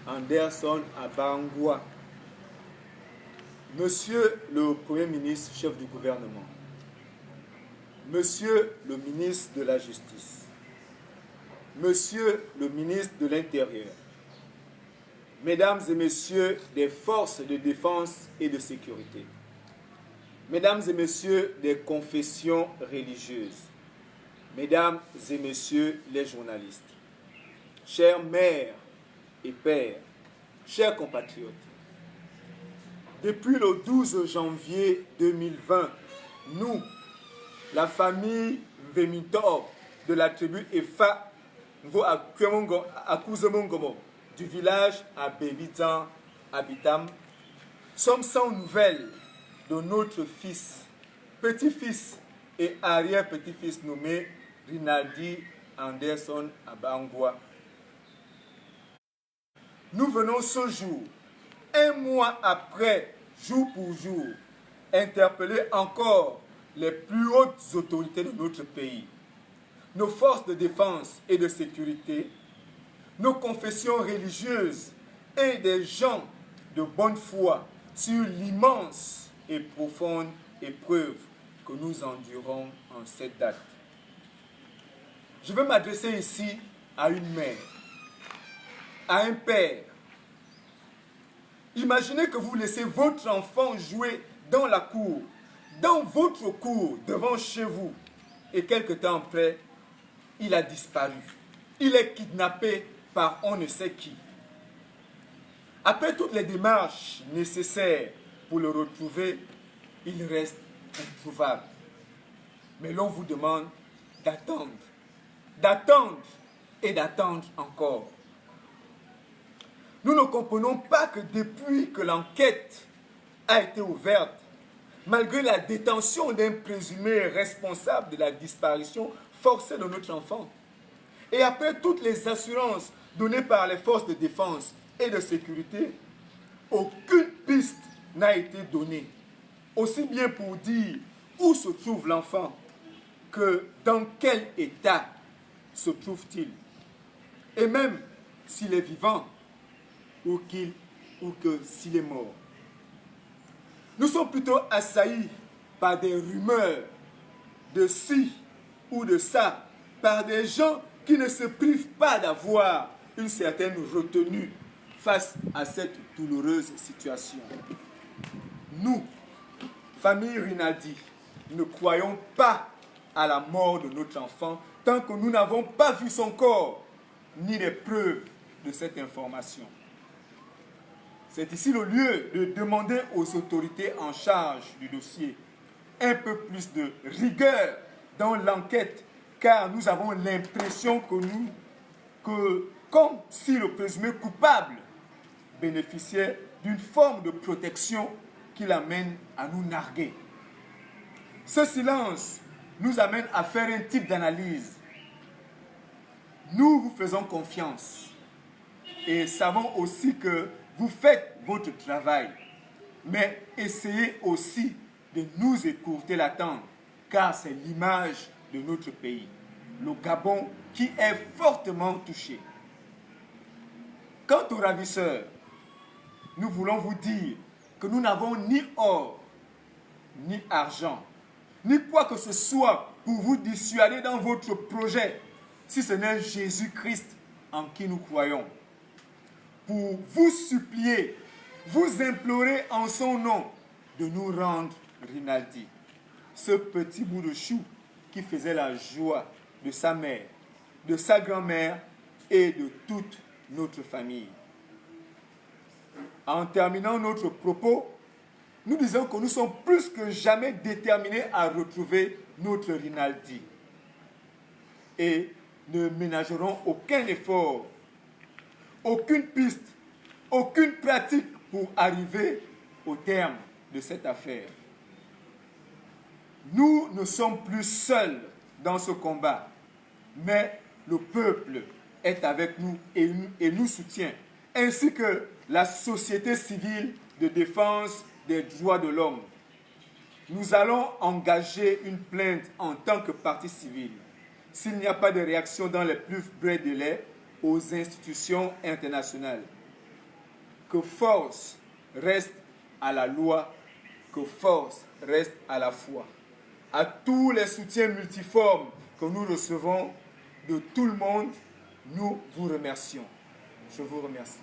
Anderson Abangwa, Monsieur le Premier ministre, chef du gouvernement, Monsieur le ministre de la Justice, Monsieur le ministre de l'Intérieur, Mesdames et Messieurs des forces de défense et de sécurité, Mesdames et Messieurs des confessions religieuses, Mesdames et Messieurs les journalistes, chères mères et pères, chers compatriotes, depuis le 12 janvier 2020, nous, la famille Vemitor de la tribu Efa Akuzemongomo du village à Bébitan, Abitam, sommes sans nouvelles de notre fils, petit-fils et arrière-petit-fils nommé Rinaldi Anderson Abangwa. Nous venons ce jour, un mois après, jour pour jour, interpeller encore les plus hautes autorités de notre pays, nos forces de défense et de sécurité, nos confessions religieuses et des gens de bonne foi sur l'immense et profonde épreuve que nous endurons en cette date. Je veux m'adresser ici à une mère, à un père. Imaginez que vous laissez votre enfant jouer dans la cour, dans votre cour, devant chez vous, et quelque temps après, il a disparu. Il est kidnappé par on ne sait qui. Après toutes les démarches nécessaires pour le retrouver, il reste introuvable. Mais l'on vous demande d'attendre, d'attendre et d'attendre encore. Nous ne comprenons pas que depuis que l'enquête a été ouverte, malgré la détention d'un présumé responsable de la disparition forcée de notre enfant, et après toutes les assurances données par les forces de défense et de sécurité, aucune piste n'a été donnée, aussi bien pour dire où se trouve l'enfant que dans quel état se trouve-t-il, et même s'il est vivant ou que s'il est mort. Nous sommes plutôt assaillis par des rumeurs de ci ou de ça, par des gens qui ne se privent pas d'avoir une certaine retenue face à cette douloureuse situation. Nous, famille Rinaldi, ne croyons pas à la mort de notre enfant tant que nous n'avons pas vu son corps ni les preuves de cette information. C'est ici le lieu de demander aux autorités en charge du dossier un peu plus de rigueur dans l'enquête, car nous avons l'impression comme si le présumé coupable bénéficiait d'une forme de protection qui l'amène à nous narguer. Ce silence nous amène à faire un type d'analyse. Nous vous faisons confiance et savons aussi que vous faites votre travail, mais essayez aussi de nous écourter l'attente, car c'est l'image de notre pays, le Gabon, qui est fortement touché. Quant aux ravisseurs, nous voulons vous dire que nous n'avons ni or, ni argent, ni quoi que ce soit pour vous dissuader dans votre projet, si ce n'est Jésus-Christ en qui nous croyons. Pour vous supplier, vous implorer en son nom de nous rendre Rinaldi, ce petit bout de chou qui faisait la joie de sa mère, de sa grand-mère et de toute notre famille. En terminant notre propos, nous disons que nous sommes plus que jamais déterminés à retrouver notre Rinaldi et ne ménagerons aucun effort, aucune piste, aucune pratique pour arriver au terme de cette affaire. Nous ne sommes plus seuls dans ce combat, mais le peuple est avec nous et nous soutient, ainsi que la société civile de défense des droits de l'homme. Nous allons engager une plainte en tant que partie civile, s'il n'y a pas de réaction dans les plus brefs délais, aux institutions internationales. que force reste à la loi, que force reste à la foi. À tous les soutiens multiformes que nous recevons de tout le monde, nous vous remercions. Je vous remercie.